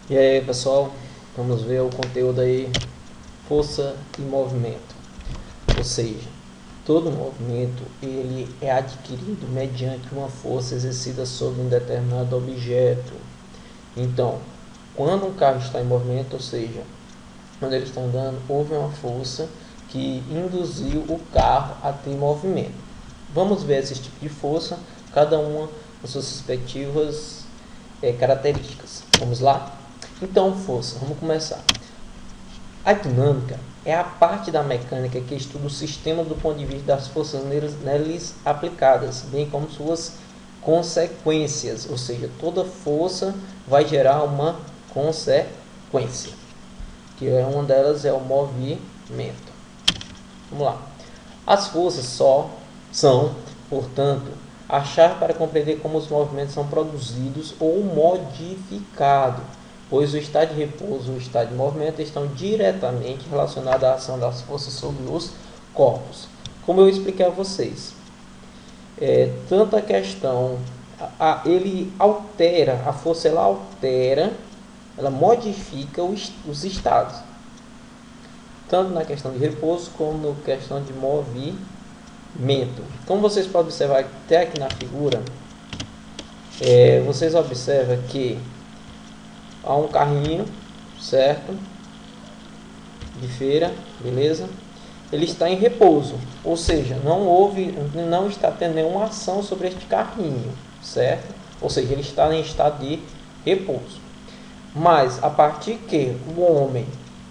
E aí pessoal, vamos ver o conteúdo aí, força e movimento. Ou seja, todo movimento ele é adquirido mediante uma força exercida sobre um determinado objeto. Então, quando um carro está em movimento, ou seja, quando ele está andando, houve uma força que induziu o carro a ter movimento. Vamos ver esse tipo de força, cada uma com suas respectivas características. Vamos lá? Então, força, vamos começar. A dinâmica é a parte da mecânica que estuda o sistema do ponto de vista das forças neles aplicadas, bem como suas consequências, ou seja, toda força vai gerar uma consequência, que é uma delas é o movimento. Vamos lá. As forças só são, portanto, a chave para compreender como os movimentos são produzidos ou modificados, pois o estado de repouso e o estado de movimento estão diretamente relacionados à ação das forças sobre os corpos. Como eu expliquei a vocês, tanto a questão, ele altera, a força ela altera, ela modifica os estados, tanto na questão de repouso como na questão de movimento. Como vocês podem observar até aqui na figura, vocês observam que há um carrinho, certo? De feira, beleza? Ele está em repouso, ou seja, não está tendo nenhuma ação sobre este carrinho, certo? Ou seja, ele está em estado de repouso. Mas a partir que o homem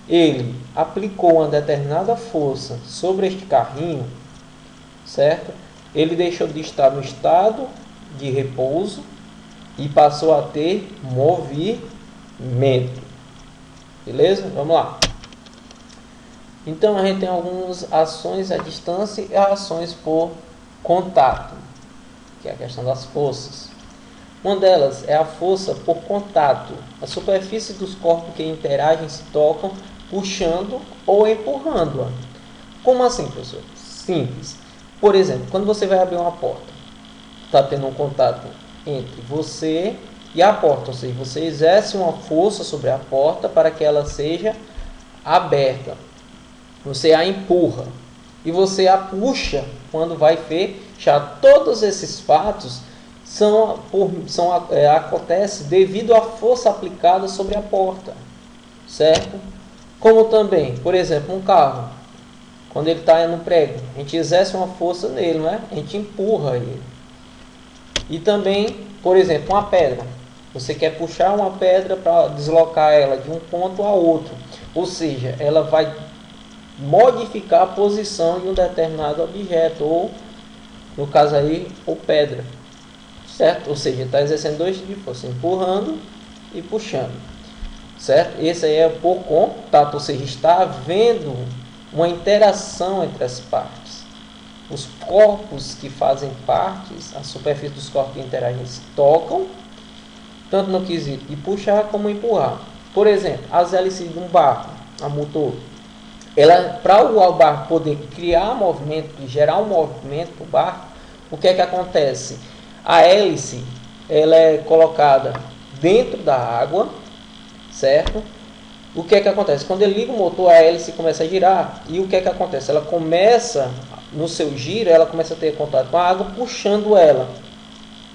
ele aplicou uma determinada força sobre este carrinho, certo? Ele deixou de estar no estado de repouso e passou a ter movimento. Beleza? Vamos lá. Então a gente tem algumas ações à distância e ações por contato, que é a questão das forças. Uma delas é a força por contato. A superfície dos corpos que interagem se tocam, puxando ou empurrando-a. Como assim, professor? Simples. Por exemplo, quando você vai abrir uma porta, está tendo um contato entre você e a porta, ou seja, você exerce uma força sobre a porta para que ela seja aberta. Você a empurra e você a puxa quando vai fechar. Todos esses fatos acontecem devido à força aplicada sobre a porta, certo? Como também, por exemplo, um carro, quando ele está no prego, a gente exerce uma força nele, não é? A gente empurra ele. E também, por exemplo, uma pedra. Você quer puxar uma pedra para deslocar ela de um ponto a outro. Ou seja, ela vai modificar a posição de um determinado objeto, ou, no caso aí, ou pedra. Certo? Ou seja, está exercendo dois tipos de força, empurrando e puxando. Certo? Esse aí é por contato, ou seja, está havendo uma interação entre as partes. Os corpos que fazem partes, a superfície dos corpos que interagem se tocam, tanto no quesito de puxar como empurrar. Por exemplo, as hélices de um barco, a motor, para o barco poder criar movimento e gerar um movimento para o barco, o que é que acontece? A hélice ela é colocada dentro da água, certo? O que é que acontece? Quando ele liga o motor, a hélice começa a girar. E o que é que acontece? Ela começa, no seu giro, ela começa a ter contato com a água, puxando ela.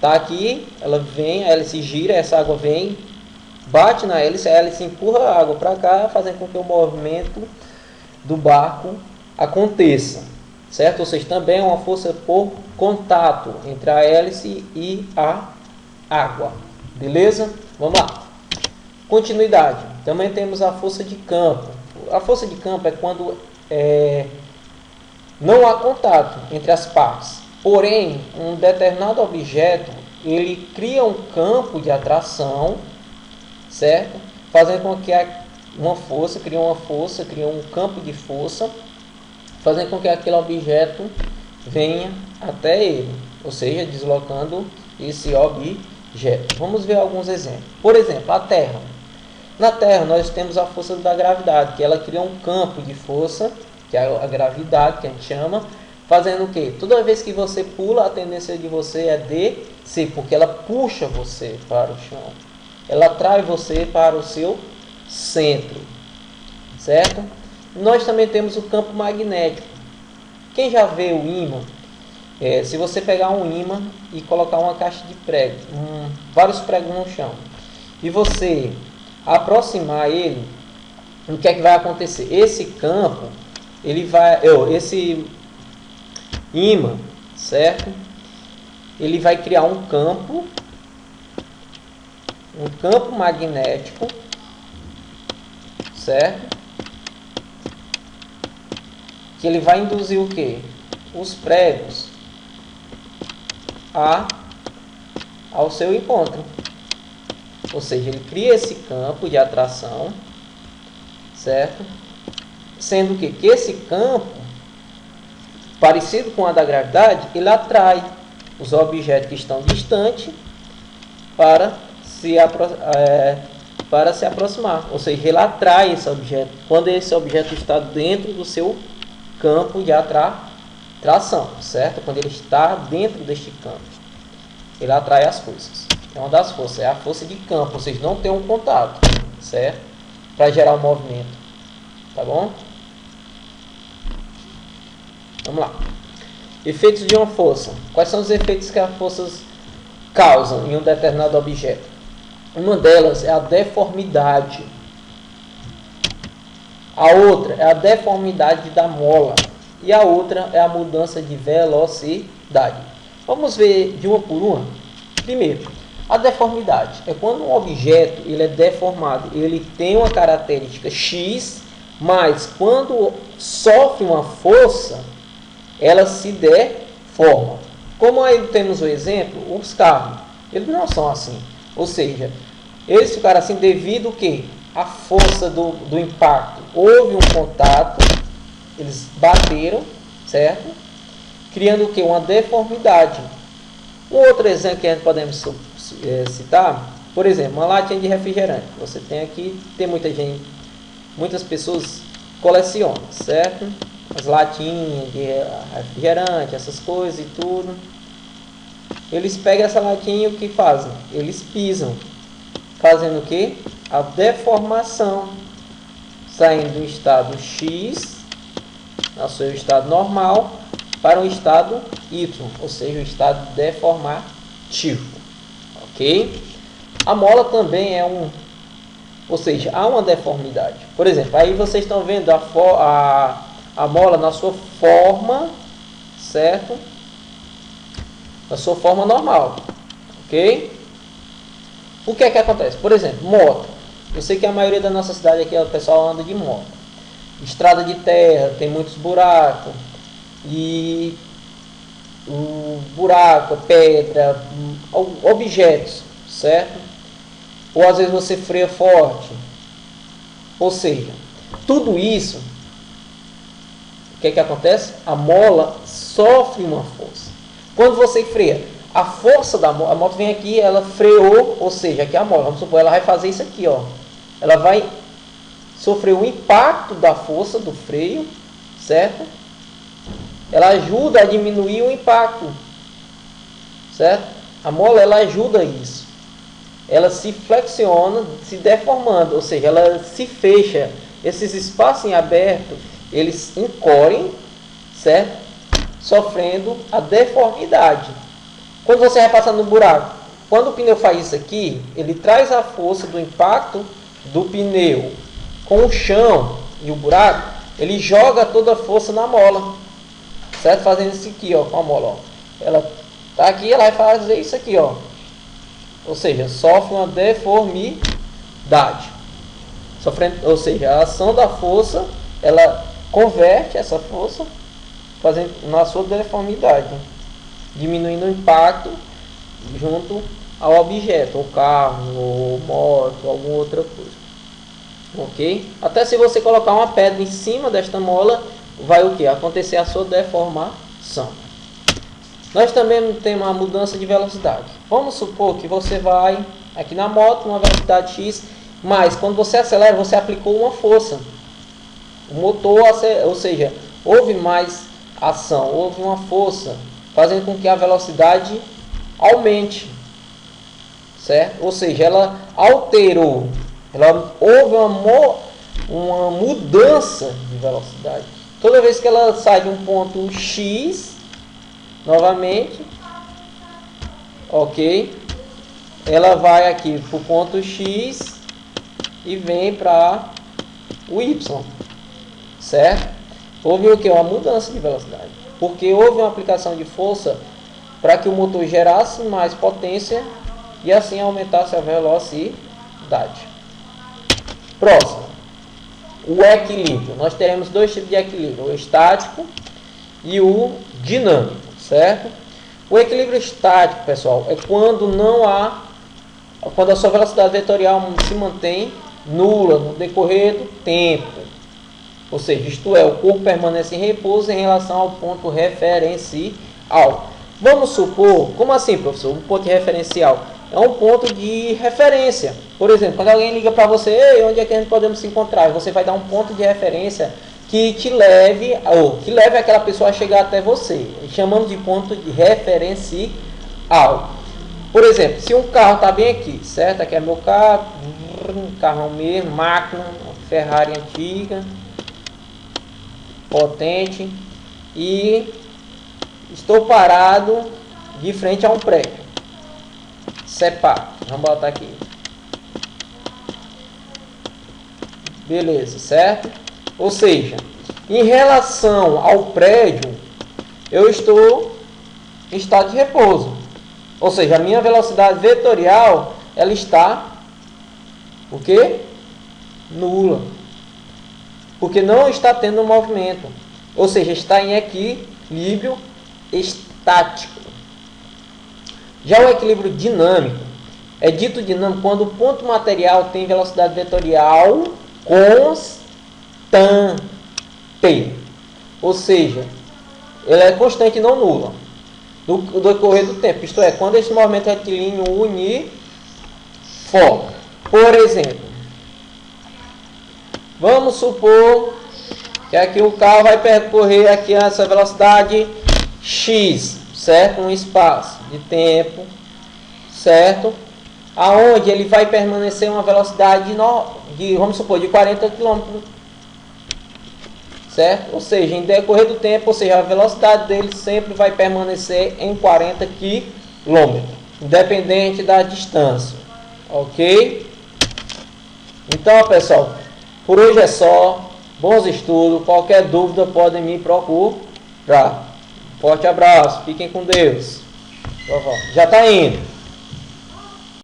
Tá aqui, ela vem, a hélice gira, essa água vem, bate na hélice, a hélice empurra a água para cá, fazendo com que o movimento do barco aconteça. Certo? Ou seja, também é uma força por contato entre a hélice e a água. Beleza? Vamos lá. Continuidade. Também temos a força de campo. A força de campo é quando não há contato entre as partes. Porém, um determinado objeto ele cria um campo de atração, certo? Fazendo com que cria um campo de força, fazendo com que aquele objeto venha até ele, ou seja, deslocando esse objeto. Vamos ver alguns exemplos. Por exemplo, a Terra. Na Terra nós temos a força da gravidade, que ela cria um campo de força, que é a gravidade que a gente chama, fazendo o quê? Toda vez que você pula, a tendência de você é descer, porque ela puxa você para o chão. ela atrai você para o seu centro, certo? Nós também temos o campo magnético. Quem já vê o ímã, se você pegar um ímã e colocar uma caixa de prego, vários pregos no chão, e você aproximar ele, o que é que vai acontecer? Esse campo, esse ímã, certo? Ele vai criar um campo magnético, certo? Que ele vai induzir o quê? Os pregos ao seu encontro. Ou seja, ele cria esse campo de atração, certo? Sendo que esse campo, parecido com a da gravidade, ele atrai os objetos que estão distantes para se aproximar. Ou seja, ele atrai esse objeto quando esse objeto está dentro do seu campo de atração, certo? Quando ele está dentro deste campo, ele atrai as forças. É uma das forças, é a força de campo, ou seja, não tem um contato, certo? Para gerar um movimento, tá bom? Vamos lá. Efeitos de uma força. Quais são os efeitos que as forças causam em um determinado objeto? Uma delas é a deformidade. A outra é a deformidade da mola. E a outra é a mudança de velocidade. Vamos ver de uma por uma. Primeiro, a deformidade é quando um objeto ele é deformado. Ele tem uma característica X, mas quando sofre uma força, ela se deforma. Como aí temos o exemplo, os carros, eles não são assim. Ou seja, eles ficaram assim devido ao quê? A força do impacto. Houve um contato, eles bateram, certo? Criando o quê? Uma deformidade. Um outro exemplo que a gente podemos citar, por exemplo, uma latinha de refrigerante. Você tem aqui, tem muitas pessoas colecionam, certo? As latinhas de refrigerante, essas coisas e tudo. Eles pegam essa latinha e o que fazem? Eles pisam. Fazendo o que? A deformação. Saindo do estado X, no seu estado normal, para um estado Y, ou seja, o estado deformativo. Ok? A mola também é ou seja, há uma deformidade. Por exemplo, aí vocês estão vendo a mola na sua forma, certo? Na sua forma normal, ok? O que é que acontece? Por exemplo, moto. Eu sei que a maioria da nossa cidade aqui, o pessoal anda de moto. Estrada de terra, tem muitos buracos. E o buraco, pedra, objetos, certo? Ou às vezes você freia forte. Ou seja, tudo isso, o que é que acontece? A mola sofre uma força. Quando você freia, a força da moto, a moto vem aqui, ela freou, ou seja, aqui a mola, vamos supor, ela vai fazer isso aqui, ó. Ela vai sofrer o impacto da força do freio, certo? Ela ajuda a diminuir o impacto, certo? A mola, ela ajuda isso. Ela se flexiona, se deformando, ou seja, ela se fecha. Esses espaços em aberto, eles encolhem, certo? Sofrendo a deformidade. Quando você vai passando no buraco, quando o pneu faz isso aqui, ele traz a força do impacto do pneu com o chão e o buraco, ele joga toda a força na mola, certo? Fazendo isso aqui, ó, com a mola, ó. Ela tá aqui, ela vai fazer isso aqui, ó. Ou seja, sofre uma deformidade. Ou seja, a ação da força, ela converte essa força fazendo na sua deformidade, diminuindo o impacto junto ao objeto, ou carro, ou moto, ou alguma outra coisa. Ok? Até se você colocar uma pedra em cima desta mola, vai o que? Acontecer a sua deformação. Nós também temos a mudança de velocidade. Vamos supor que você vai aqui na moto, uma velocidade X, mas quando você acelera, você aplicou uma força. O motor, ou seja, houve mais ação, houve uma força, fazendo com que a velocidade aumente, certo? Ou seja, ela alterou, houve uma mudança de velocidade. Toda vez que ela sai de um ponto X, novamente, ok, ela vai aqui para o ponto X e vem para o Y, certo? Houve o que? Uma mudança de velocidade, porque houve uma aplicação de força para que o motor gerasse mais potência e assim aumentasse a velocidade. Próximo, o equilíbrio. Nós teremos dois tipos de equilíbrio, o estático e o dinâmico, certo? O equilíbrio estático, pessoal, é quando a sua velocidade vetorial se mantém nula no decorrer do tempo. Ou seja, isto é, o corpo permanece em repouso em relação ao ponto referencial. Vamos supor, como assim, professor? Um ponto referencial é um ponto de referência. Por exemplo, quando alguém liga para você, ei, onde é que a gente podemos se encontrar? Você vai dar um ponto de referência que te leve, ou que leve aquela pessoa a chegar até você. Chamamos de ponto de referencial. Por exemplo, se um carro está bem aqui, certo? Aqui é meu carro, um carrão mesmo, máquina, uma Ferrari antiga, potente, e estou parado de frente a um prédio. Separa, vamos botar aqui. Beleza, certo? Ou seja, em relação ao prédio, eu estou em estado de repouso. Ou seja, a minha velocidade vetorial, ela está, o quê? Nula. Porque não está tendo movimento. Ou seja, está em equilíbrio estático. Já o equilíbrio dinâmico é dito dinâmico quando o ponto material tem velocidade vetorial constante. Ou seja, ela é constante e não nula no decorrer do tempo. Isto é, quando esse movimento é retilíneo uniforme. Por exemplo, vamos supor que aqui o carro vai percorrer aqui essa velocidade x, certo? Um espaço de tempo, certo? Aonde ele vai permanecer uma velocidade de, vamos supor, de 40 km, certo? Ou seja, em decorrer do tempo, ou seja, a velocidade dele sempre vai permanecer em 40 km, independente da distância, ok? Então, pessoal, por hoje é só. Bons estudos. Qualquer dúvida podem me procurar. Forte abraço. Fiquem com Deus. Já está indo.